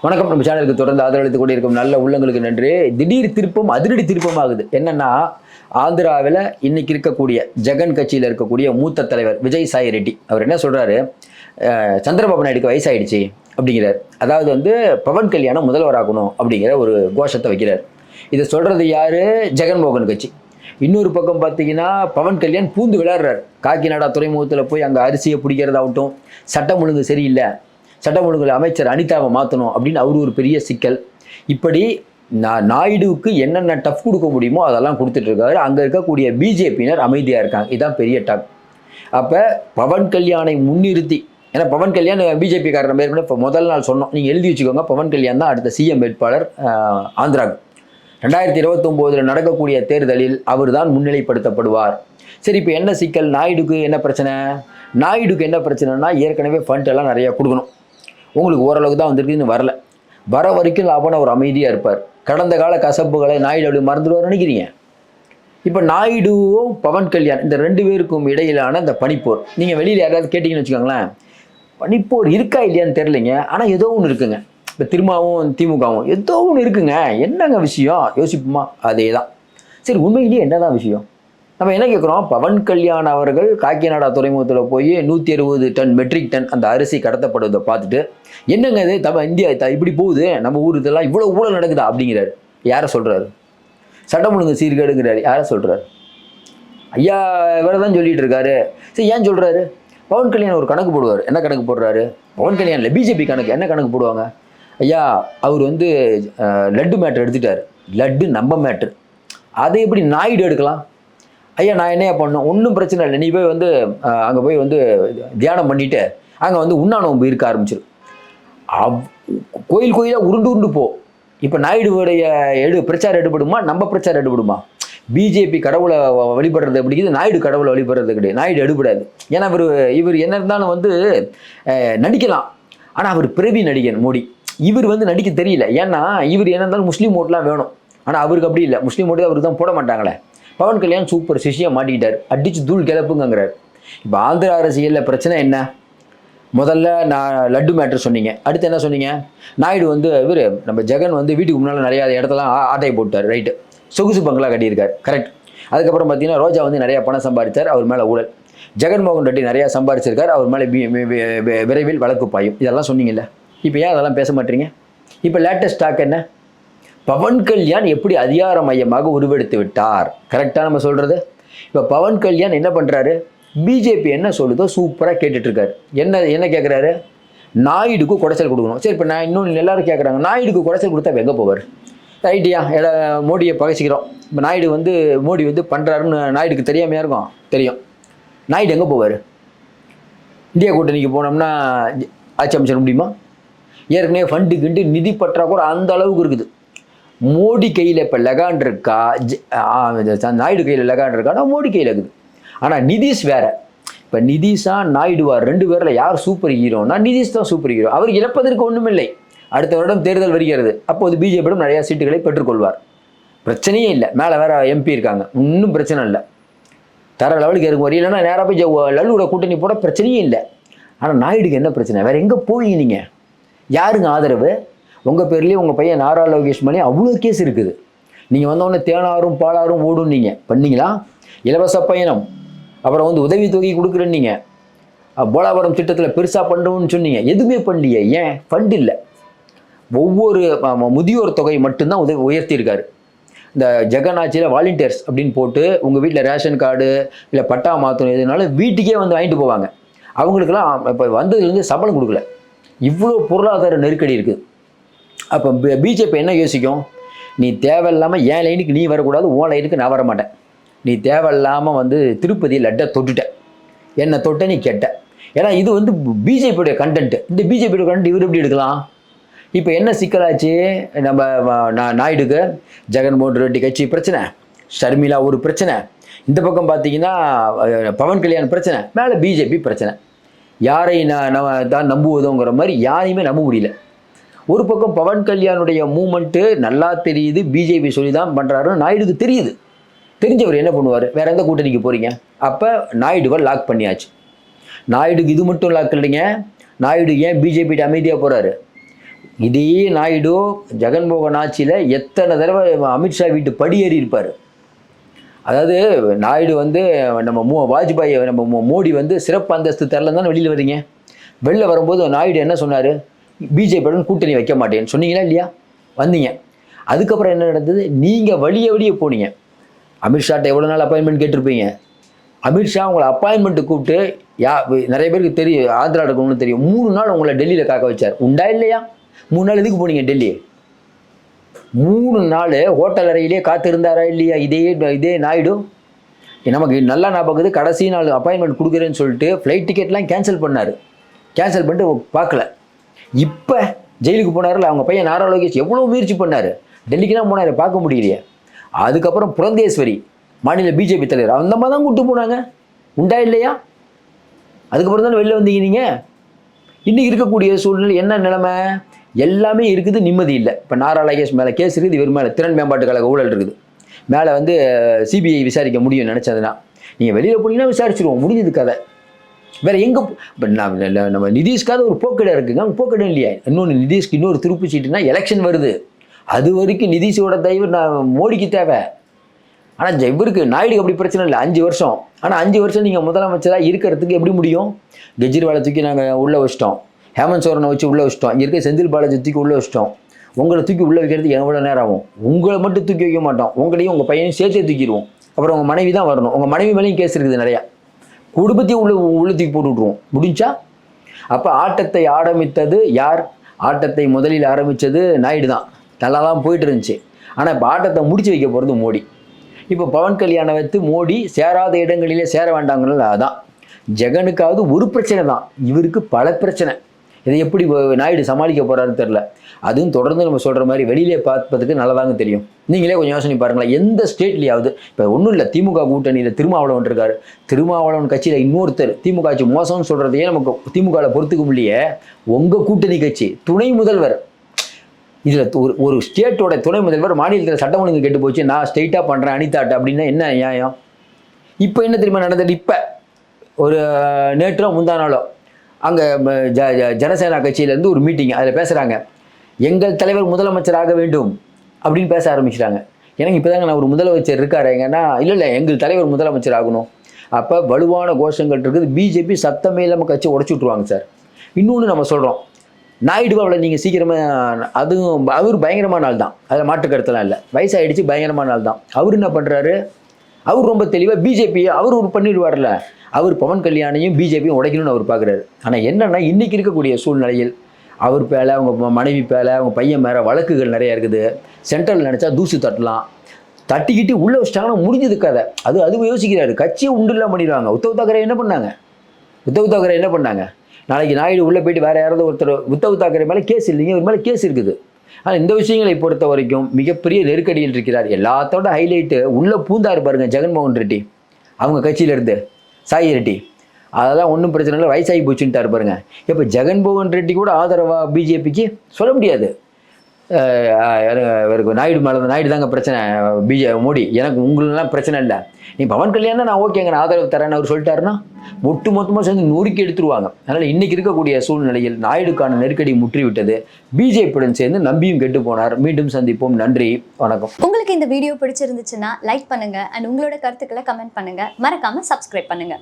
வணக்கம். நம்ம சேனலுக்கு தொடர்ந்து ஆதரவளித்துக் கொண்டிருக்கும் நல்ல உள்ளங்களுக்கு நன்றி. திடீர் திருப்பம், அதிரடி திருப்பம் ஆகுது. என்னன்னா, ஆந்திராவில் இன்னைக்கு இருக்கக்கூடிய ஜெகன் கட்சியில் இருக்கக்கூடிய மூத்த தலைவர் விஜய் சாய் ரெட்டி அவர் என்ன சொல்றாரு, சந்திரபாபு நாயுடுக்கு வயசாயிடுச்சு அப்படிங்கிறார். அதாவது பவன் கல்யாணம் முதல்வராகணும் அப்படிங்கிற ஒரு கோஷத்தை வைக்கிறார். இதை சொல்றது யாரு? ஜெகன்மோகன் கட்சி. இன்னொரு பக்கம் பார்த்தீங்கன்னா, பவன் கல்யாண் பூந்து விளையாடுறாரு. காக்கிநாடா துறைமுகத்தில் போய் அங்கே அரிசியை பிடிக்கிறதாகட்டும், சட்டம் ஒழுங்கு சரியில்லை, சட்டம் ஒழுங்கு அமைச்சர் அனிதாவை மாற்றணும் அப்படின்னு அவர் ஒரு பெரிய சிக்கல். இப்படி நாயுடுவுக்கு என்னென்ன டஃப் கொடுக்க முடியுமோ அதெல்லாம் கொடுத்துட்டு இருக்காரு. அங்கே இருக்கக்கூடிய பிஜேபியினர் அமைதியாக இருக்காங்க. இதுதான் பெரிய டாக். அப்போ பவன் கல்யாணை முன்னிறுத்தி, ஏன்னா பவன் கல்யாண் பிஜேபிக்காரர் ஏற்கனவே இப்போ முதல் நாள் சொன்னோம், நீங்கள் எழுதி வச்சுக்கோங்க, பவன் கல்யாண் தான் அடுத்த சிஎம் வேட்பாளர் ஆந்திராவுக்கு. 2029 நடக்கக்கூடிய தேர்தலில் அவர் தான் முன்னிலைப்படுத்தப்படுவார். சரி, இப்போ என்ன சிக்கல்? நாயுடுக்கு என்ன பிரச்சனை? நாயுடுக்கு என்ன பிரச்சனைனா, ஏற்கனவே ஃபண்ட் எல்லாம் நிறையா கொடுக்கணும். உங்களுக்கு ஓரளவுக்கு தான் வந்திருக்குன்னு வரல. வர வரைக்கும் லாபம்னு அவர் அமைதியாக இருப்பார். கடந்த கால கசப்புகளை நாயுடு அப்படி மறந்துடுவார் நினைக்கிறீங்க? இப்போ நாயுடுவும் பவன் கல்யாண் இந்த ரெண்டு பேருக்கும் இடையிலான இந்த பனிப்போர், நீங்கள் வெளியில் யாராவது கேட்டிங்கன்னு வச்சுக்கோங்களேன், பனிப்போர் இருக்கா இல்லையான்னு தெரிலிங்க. ஆனால் ஏதோ ஒன்று இருக்குங்க. இப்போ திருமாவும் திமுகவும் ஏதோ ஒன்று இருக்குங்க. என்னங்க விஷயம் யோசிப்போமா? அதே தான். சரி, உண்மையிலேயே என்னதான் விஷயம்? நம்ம என்ன கேட்குறோம், பவன் கல்யாண் அவர்கள் காக்கிநாடா துறைமுகத்தில் போய் 160 டன் மெட்ரிக் டன் அந்த அரிசி கடத்தப்படுவதை பார்த்துட்டு, என்னங்க இது இந்தியா இப்படி போகுது, நம்ம ஊர் இதெல்லாம் இவ்வளோ ஊழல் நடக்குதா அப்படிங்கிறாரு. யாரை சொல்கிறாரு? சட்டம் ஒழுங்கு சீர்கேடுங்கிறாரு. யாரை சொல்கிறாரு? ஐயா வேறு தான் சொல்லிட்டு இருக்காரு. சரி, ஏன் சொல்கிறாரு? பவன் கல்யாண் ஒரு கணக்கு போடுவார். என்ன கணக்கு போடுறாரு? பவன் கல்யாண் இல்லை, பிஜேபி கணக்கு. என்ன கணக்கு போடுவாங்க? ஐயா, அவர் லட்டு மேட்ரு எடுத்துட்டார். லட்டு நம்ம மேட்ரு, அதை எப்படி நாயுடு எடுக்கலாம்? ஐயா, நான் என்னையா பண்ணோம்? ஒன்றும் பிரச்சனை இல்லை, நீ போய் அங்கே போய் தியானம் பண்ணிவிட்டு அங்கே உண்ணாநோம்பு இருக்க ஆரம்பிச்சிரு. கோயில் கோயிலாக உருண்டு உருண்டு போ. இப்போ நாயுடுவோடைய பிரச்சாரம் எடுபடுமா? நம்ம பிரச்சாரம் எடுபடுமா? பிஜேபி கடவுளை வழிபடுறது பிடிக்குது, நாயுடு கடவுளை வழிபடுறது கிடையாது. நாயுடு எடுபடாது. ஏன்னா இவர் என்ன இருந்தாலும் நடிக்கலாம். ஆனால் அவர் பிறவி நடிகன் மோடி. இவர் நடிக்க தெரியல. ஏன்னா இவர் என்ன இருந்தாலும் முஸ்லீம் ஓட்லாம் வேணும். ஆனால் அவருக்கு அப்படி இல்லை. முஸ்லீம் ஓட்டு அவருக்கு தான் போட மாட்டாங்களே. பவன் கல்யாண் சூப்பர் சிஷியாக மாட்டிக்கிட்டார். அடித்து தூள் கிளப்புங்கிறார். இப்போ ஆந்திரா அரசியலில் பிரச்சனை என்ன? முதல்ல நான் லட்டு மேட்ரு சொன்னீங்க. அடுத்து என்ன சொன்னீங்க? நாயுடு இவர் நம்ம ஜெகன் வீட்டுக்கு முன்னால் நிறையா இடத்தெல்லாம் ஆட்டையை போட்டார். ரைட்டு, சொகுசு பங்களா கட்டியிருக்கார். கரெக்ட். அதுக்கப்புறம் பார்த்தீங்கன்னா, ரோஜா நிறையா பணம் சம்பாதிச்சார், அவர் மேலே ஊழல். ஜெகன்மோகன் ரெட்டி நிறையா சம்பாதிச்சிருக்கார், அவர் மேலே விரைவில் வழக்கு பாயும். இதெல்லாம் சொன்னீங்கல்ல. இப்போ ஏன் அதெல்லாம் பேச மாட்டீங்க? இப்போ லேட்டஸ்ட் டாக் என்ன? பவன் கல்யாண் எப்படி அதிகார மையமாக உருவெடுத்து விட்டார். கரெக்டாக நம்ம சொல்கிறது. இப்போ பவன் கல்யாண் என்ன பண்ணுறாரு? பிஜேபி என்ன சொல்லுதோ சூப்பராக கேட்டுட்ருக்காரு. என்ன கேட்குறாரு? நாயுடுக்கு குடைச்சல் கொடுக்கணும். சரி, இப்போ நான் இன்னொன்று எல்லாரும் கேட்குறாங்க, நாயுடுக்கு குடைச்சல் கொடுத்தா எங்கே போவார்? ரைட்டியா, மோடியை பகச்சிக்கிறோம். இப்போ நாயுடு மோடி பண்ணுறாருன்னு நாயுடுக்கு தெரியாமையாக இருக்கும். தெரியும். நாயுடு எங்கே போவார்? இந்தியா கூட்டணிக்கு போனோம்னா ஆட்சி அமைச்சிட முடியுமா? ஏற்கனவே ஃபண்டு கிண்டு நிதி பற்றாக்குறை அந்த அளவுக்கு இருக்குது. மோடி கையில் இப்போ லெகான் இருக்கா, நாயுடு கையில் லெகான் இருக்கான்னா மோடி கையில் இருக்குது. ஆனால் நிதிஷ் வேறு. இப்போ நிதிஷா நாயுடுவா ரெண்டு பேரில் யார் சூப்பர் ஹீரோனா நிதிஷ் தான் சூப்பர் ஹீரோ. அவர் இழப்பதற்கு ஒன்றும் இல்லை. அடுத்த வருடம் தேர்தல் வருகிறது. அப்போது பிஜேபியிடம் நிறையா சீட்டுகளை பெற்றுக்கொள்வார். பிரச்சனையே இல்லை. மேலே வேறு எம்பி இருக்காங்க, இன்னும் பிரச்சனை இல்லை. தர லெவலுக்கு இருக்கும் வரையும் இல்லைன்னா நேராக போய் லல்லுவோட கூட்டணி போட பிரச்சனையே இல்லை. ஆனால் நாயுடுக்கு என்ன பிரச்சனை? வேறு எங்கே போவீங்க நீங்கள்? யாருங்க ஆதரவு? உங்கள் பேர்லேயே உங்கள் பையன் நாரா லோகேஷ் மேலே அவ்வளோ கேஸ் இருக்குது. நீங்கள் வந்தோடனே தேனாரும் பாலாரும் ஓடும். நீங்கள் பண்ணீங்களா? இலவச பயணம், அப்புறம் உதவித்தொகை கொடுக்குறேன்னீங்க, போலாவரம் திட்டத்தில் பெருசாக பண்ணுறோம்னு சொன்னீங்க. எதுவுமே பண்ணலையே. ஏன்? ஃபண்ட் இல்லை. ஒவ்வொரு முதியோர் தொகை மட்டும்தான் உயர்த்தியிருக்காரு. இந்த ஜெகன் ஆட்சியில் வாலண்டியர்ஸ் அப்படின்னு போட்டு உங்கள் வீட்டில் ரேஷன் கார்டு இல்லை பட்டா மாற்றணும் எதுனாலும் வீட்டுக்கே வாங்கிட்டு போவாங்க. அவங்களுக்கெல்லாம் இப்போ வந்ததுலேருந்து சம்பளம் கொடுக்கல. இவ்வளோ பொருளாதார நெருக்கடி இருக்குது. அப்போ பிஜேபி என்ன யோசிக்கும்? நீ தேவையில்லாமல் என் லைனுக்கு நீ வரக்கூடாது, உன் லைனுக்கு நான் வரமாட்டேன். நீ தேவையில்லாமல் திருப்பதி லட்டை தொட்டுட்ட, என்னை தொட்ட நீ கெட்ட. ஏன்னா இது பிஜேபியோடைய கண்டென்ட்டு. இந்த பிஜேபியோட கண்டென்ட் இவர் எப்படி எடுக்கலாம்? இப்போ என்ன சிக்கலாச்சு? நம்ம நாயுடுக்கு ஜெகன்மோகன் ரெட்டி கட்சி பிரச்சனை, ஷர்மிளா ஒரு பிரச்சனை, இந்த பக்கம் பார்த்தீங்கன்னா பவன் கல்யாண் பிரச்சனை, மேலே பிஜேபி பிரச்சனை. யாரை தான் நம்புவதோங்கிற மாதிரி யாரையுமே நம்ப முடியல. ஒரு பக்கம் பவன் கல்யாணுடைய மூமெண்ட்டு நல்லா தெரியுது, பிஜேபி சொல்லி தான் பண்ணுறாருன்னு நாயுடுக்கு தெரியுது. தெரிஞ்சவர் என்ன பண்ணுவார்? வேறு எந்த கூட்டணிக்கு போகிறீங்க? அப்போ நாயுடுவை லாக் பண்ணியாச்சு. நாயுடுக்கு இது மட்டும் லாக் இல்லைங்க. நாயுடு ஏன் பிஜேபிகிட்ட அமைதியாக போகிறாரு? இதே நாயுடு ஜெகன்மோகன் ஆட்சியில் எத்தனை தடவை அமித்ஷா வீட்டு படி ஏறி இருப்பார். அதாவது நாயுடு வந்து நம்ம வாஜ்பாய் நம்ம மோடி வந்து சிறப்பு அந்தஸ்து தரலன்னு தானே வெளியில் வரீங்க. வெளில வரும்போது நாயுடு என்ன சொன்னார்? பிஜேபியுடன் கூட்டணி வைக்க மாட்டேன்னு சொன்னீங்களா இல்லையா? வந்தீங்க. அதுக்கப்புறம் என்ன நடந்தது? நீங்கள் வழிய போனீங்க. அமித்ஷாட்ட எவ்வளோ நாள் அப்பாயின்மெண்ட் கேட்டிருப்பீங்க. அமித்ஷா உங்களை அப்பாயின்மெண்ட்டு கூப்பிட்டு நிறைய பேருக்கு தெரியும், ஆந்திரா இருக்கணும்னு தெரியும், 3 நாள் உங்களை டெல்லியில் காக்க வச்சார். உண்டா இல்லையா? 3 நாள் எதுக்கு போனீங்க டெல்லி? 3 நாள் ஹோட்டல் அறையிலே காத்திருந்தாரா இல்லையா இதே நாயுடு? நமக்கு நல்லா ஞாபகம், கடைசி நாள் அப்பாயின்மெண்ட் கொடுக்குறேன்னு சொல்லிட்டு ஃப்ளைட் டிக்கெட்லாம் கேன்சல் பண்ணார். கேன்சல் பண்ணிட்டு பார்க்கல. இப்போ ஜெயிலுக்கு போனார்ல அவங்க பையன் நாரா லோகேஷ், எவ்வளோ முயற்சி பண்ணார், டெல்லிக்கு தான் போனார், பார்க்க முடியலையே. அதுக்கப்புறம் புரந்தேஸ்வரி மாநில பிஜேபி தலைவர் அந்த மாதிரி தான் கூப்பிட்டு போனாங்க. உண்டா இல்லையா? அதுக்கப்புறம் தானே வெளில வந்தீங்க நீங்கள். இன்றைக்கி இருக்கக்கூடிய சூழ்நிலை என்ன நிலைமை? எல்லாமே இருக்குது, நிம்மதி இல்லை. இப்போ நாரா லோகேஷ் மேலே கேஸ் இருக்குது, இவர் மேலே திறன் மேம்பாட்டு கழக ஊழல் இருக்குது. மேலே வந்து சிபிஐ விசாரிக்க முடியும் நினச்சதுன்னா. நீங்கள் வெளியில் போனீங்கன்னா விசாரிச்சிருவோம், முடிஞ்சது கதை. வேறு எங்கே இப்போ நம்ம நிதிஷ்காவது ஒரு போக்கிடம் இருக்குங்க, அவங்க போக்கிடம் இல்லையா? இன்னொன்று நிதிஷ்க்கு இன்னொரு திருப்பு சீட்டுனா எலெக்ஷன் வருது, அது வரைக்கும் நிதிஷோட தயவு மோடிக்கு தேவை. ஆனால் இவருக்கு நாயுடுக்கு அப்படி பிரச்சனை இல்லை, 5 வருஷம். ஆனால் 5 வருஷம் நீங்கள் முதலமைச்சராக இருக்கிறதுக்கு எப்படி முடியும்? கெஜ்ரிவாலை தூக்கி நாங்கள் உள்ளே வச்சிட்டோம், ஹேமந்த் சோரனை வச்சு உள்ளே வச்சிட்டோம், இங்கே இருக்க செந்தில் பாலாஜி தூக்கி உள்ளே வச்சிட்டோம். உங்களை தூக்கி உள்ளே வைக்கிறதுக்கு எவ்வளோ நேரம் ஆகும்? உங்களை மட்டும் தூக்கி வைக்க மாட்டோம், உங்களையும் உங்கள் பையனையும் சேர்த்தே தூக்கிடுவோம். அப்புறம் உங்கள் மனைவி தான் வரணும், உங்கள் மனைவி மேலேயும் கேஸ் இருக்குது நிறையா, குடும்பத்தையும் உள்ள தூக்கி போட்டு விட்ருவோம். முடிஞ்சா? அப்போ ஆட்டத்தை ஆரம்பித்தது யார்? ஆட்டத்தை முதலில் ஆரம்பித்தது நாயுடு தான். நல்லா தான் போயிட்டு இருந்துச்சு. ஆனால் இப்போ ஆட்டத்தை முடிச்சு வைக்க போகிறது மோடி. இப்போ பவன் கல்யாணை வைத்து மோடி சேராத இடங்களிலே சேர வேண்டாங்கன்னு அதான். ஜெகனுக்காவது ஒரு பிரச்சனை தான், இவருக்கு பல பிரச்சனை. இதை எப்படி நாயுடு சமாளிக்க போகிறாருன்னு தெரில. அதுவும் தொடர்ந்து நம்ம சொல்கிற மாதிரி வெளியிலே பார்ப்பதுக்கு நல்லதாங்க தெரியும். நீங்களே கொஞ்சம் யோசனை பாருங்களேன், எந்த ஸ்டேட்லேயாவது இப்போ ஒன்றும் இல்லை, திமுக கூட்டணியில் திருமாவளவன் இருக்கார். திருமாவளவன் கட்சியில் இன்னொருத்தர் திமுக ஆட்சி மோசம்னு சொல்கிறதையே நமக்கு திமுகவில் பொறுத்துக்க முடியே. உங்கள் கூட்டணி கட்சி துணை முதல்வர், இதில் ஒரு ஸ்டேட்டோட துணை முதல்வர் மாநிலத்தில் சட்டம் ஒழுங்கு கெட்டு போச்சு, நான் ஸ்ட்ரெயிட்டாக பண்ணுறேன் அனிதாட்ட அப்படின்னா என்ன நியாயம்? இப்போ என்ன தெரியுமா நடந்தது? இப்போ ஒரு நேற்றோ முந்தா நாளோ அங்கே ஜனசேனா கட்சியிலேருந்து ஒரு மீட்டிங், அதில் பேசுகிறாங்க, எங்கள் தலைவர் முதலமைச்சராக வேண்டும் அப்படின்னு பேச ஆரம்பிச்சிட்டாங்க. எனக்கு இப்போ தாங்க நான் ஒரு முதலமைச்சர் இருக்காரு எங்கன்னா, இல்லை எங்கள் தலைவர் முதலமைச்சர் ஆகணும். அப்போ வலுவான கோஷங்கள் இருக்குது. பிஜேபி சத்தமே இல்லாமல் கட்சி உடச்சி விட்ருவாங்க சார். இன்னொன்று நம்ம சொல்கிறோம், நாயுடு அவளை நீங்கள் சீக்கிரமாக, அதுவும் அவர் பயங்கரமான ஆள் தான், அதில் மாற்று கருத்தெல்லாம் இல்லை, வயசாகிடுச்சு, பயங்கரமான ஆள் தான். அவர் என்ன பண்ணுறாரு? அவர் ரொம்ப தெளிவாக பிஜேபியை அவர் பண்ணிடுவார்ல. அவர் பவன் கல்யாணையும் பிஜேபியும் உடைக்கணும்னு அவர் பார்க்குறாரு. ஆனால் என்னென்னா இன்றைக்கி இருக்கக்கூடிய சூழ்நிலையில் அவர் மேலே, அவங்க மனைவி மேலே, அவங்க பையன் மேலே வழக்குகள் நிறையா இருக்குது. சென்ட்ரல் நினச்சா தூசு தட்டலாம், தட்டிக்கிட்டு உள்ளே வச்சிட்டாங்கன்னா முடிஞ்சது கதை. அது யோசிக்கிறாரு, கட்சியை உண்டுலாம் பண்ணிடுவாங்க. உத்தவ் தாக்கரே என்ன பண்ணாங்க? நாளைக்கு நாயுடு உள்ளே போயிட்டு வேறு யாராவது ஒருத்தர் உத்தவ் தாக்கரே மேலே கேஸ் இல்லைங்க, இவர் மேலே கேஸ் இருக்குது. ஆனால் இந்த விஷயங்களை பொறுத்த வரைக்கும் மிகப்பெரிய நெருக்கடியில் இருக்கிறார். எல்லாத்தோட ஹைலைட்டு உள்ளே பூந்தார் பாருங்க ஜெகன்மோகன் ரெட்டி, அவங்க கட்சியிலேருந்து சாய் ரெட்டி. அதெல்லாம் ஒன்றும் பிரச்சனை இல்லை, வயசாகி போச்சுன்ட்டார் பாருங்க. இப்போ ஜெகன்மோகன் ரெட்டி கூட ஆதரவா பிஜேபிக்கு சொல்ல முடியாது. இவருக்கு நாயுடு தாங்க பிரச்சனை, மோடி எனக்கு உங்களெலாம் பிரச்சனை இல்லை, நீ பவன் கல்யாணம் நான் ஓகேங்க நான் ஆதரவு தரேன்னு அவர் சொல்லிட்டாருன்னா மொத்தமாக சேர்ந்து நொறுக்கி எடுத்துருவாங்க. அதனால் இன்றைக்கி இருக்கக்கூடிய சூழ்நிலையில் நாயுடுக்கான நெருக்கடி முற்றிவிட்டது. பிஜேபியுடன் சேர்ந்து நம்பியும் கெட்டு போனார். மீண்டும் சந்திப்போம். நன்றி, வணக்கம். உங்களுக்கு இந்த வீடியோ பிடிச்சிருந்துச்சுன்னா லைக் பண்ணுங்க அண்ட் உங்களோட கருத்துக்களை கமெண்ட் பண்ணுங்க. மறக்காம சப்ஸ்கிரைப் பண்ணுங்க.